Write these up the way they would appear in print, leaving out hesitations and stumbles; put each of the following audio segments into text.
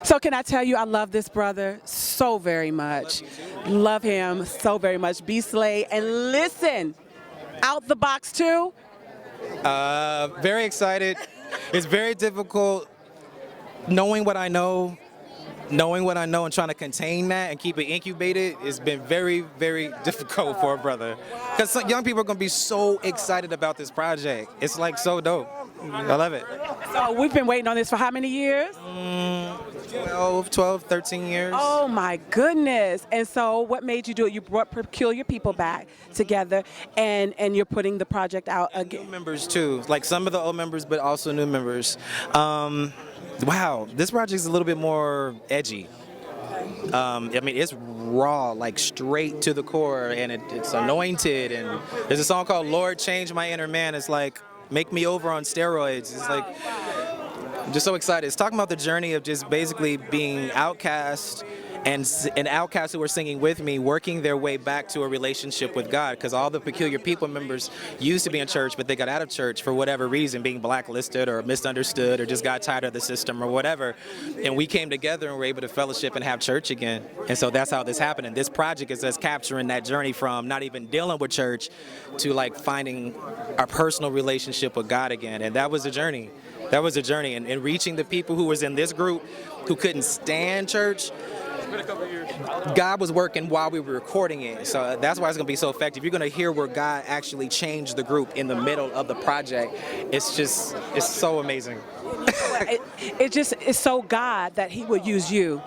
So can I tell you, I love this brother so very much. Love him so very much. B. Slade. And listen, out the box too. Very excited. It's very difficult knowing what I know, and trying to contain that and keep it incubated. It's been very, very difficult for a brother. Because young people are going to be so excited about this project. It's like so dope. I love it. So we've been waiting on this for how many years? 12, 13 years. Oh my goodness. And so what made you do it? You brought Peculiar People back together and you're putting the project out again. New members too, like some of the old members, but also new members. Wow, this project is a little bit more edgy. I mean, it's raw, like straight to the core, and it's anointed. And there's a song called "Lord, Change My Inner Man." It's like make me over on steroids. It's like I'm just so excited. It's talking about the journey of just basically being outcast and outcasts who were singing with me, working their way back to a relationship with God, because all the Peculiar People members used to be in church, but they got out of church for whatever reason, being blacklisted or misunderstood or just got tired of the system or whatever. And we came together and were able to fellowship and have church again. And so that's how this happened. And this project is us capturing that journey from not even dealing with church to like finding our personal relationship with God again. And that was a journey. That was a journey. And reaching the people who was in this group who couldn't stand church, God was working while we were recording it, so that's why it's going to be so effective. You're going to hear where God actually changed the group in the middle of the project. It's so amazing. It's so God that He would use you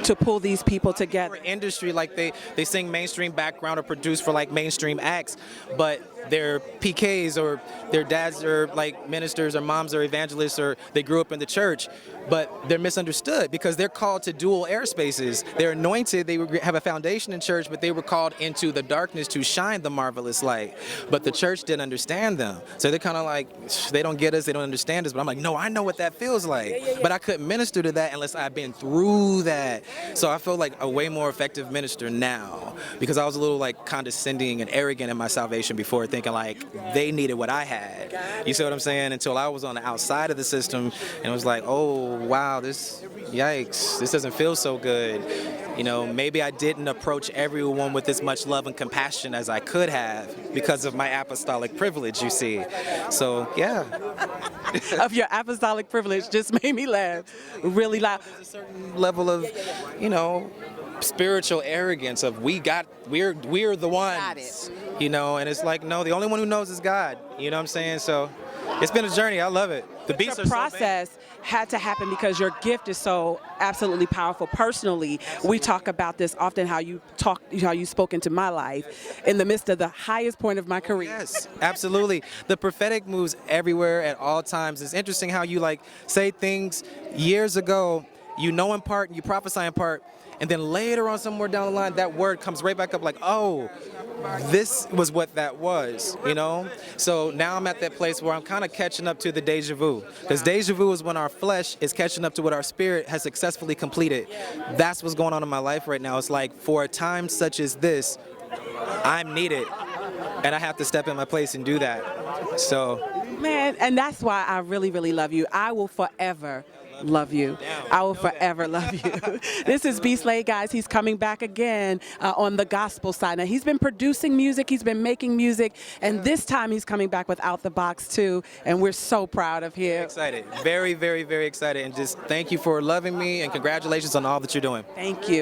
to pull these people together. For industry, like they sing mainstream background or produce for like mainstream acts, but they're PKs or their dads are like ministers or moms are evangelists or they grew up in the church, but they're misunderstood because they're called to dual airspaces. They're anointed, they have a foundation in church, but they were called into the darkness to shine the marvelous light. But the church didn't understand them. So they're kind of like, they don't get us, they don't understand us. But I'm like, no, I know what that feels like. But I couldn't minister to that unless I've been through that. So I feel like a way more effective minister now because I was a little like condescending and arrogant in my salvation before, thinking like they needed what I had. You see what I'm saying? Until I was on the outside of the system and it was like, oh, wow, yikes, this doesn't feel so good. You know, maybe I didn't approach everyone with as much love and compassion as I could have because of my apostolic privilege, you see. So, yeah. Of your apostolic privilege just made me laugh really loud. There's a certain level of, you know, spiritual arrogance of we're the ones. Got it. You know, and it's like, no, the only one who knows is God. You know what I'm saying? So it's been a journey. I love it. The beats are so bad. Process had to happen because your gift is so absolutely powerful. Personally, we talk about this often, how you spoke into my life in the midst of the highest point of my career. Yes, absolutely. The prophetic moves everywhere at all times. It's interesting how you like say things years ago, you know in part and you prophesy in part, and then later on somewhere down the line, that word comes right back up like, oh, this was what that was, you know? So now I'm at that place where I'm kind of catching up to the deja vu. Because deja vu is when our flesh is catching up to what our spirit has successfully completed. That's what's going on in my life right now. It's like, for a time such as this, I'm needed. And I have to step in my place and do that. So. Man, and that's why I really, really love you. I will forever love you. I will forever love you. This is B. Slade, guys. He's coming back again on the gospel side. Now, he's been producing music. He's been making music. And this time he's coming back with Out the Box, too. And we're so proud of him. Excited. Very, very, very excited. And just thank you for loving me and congratulations on all that you're doing. Thank you.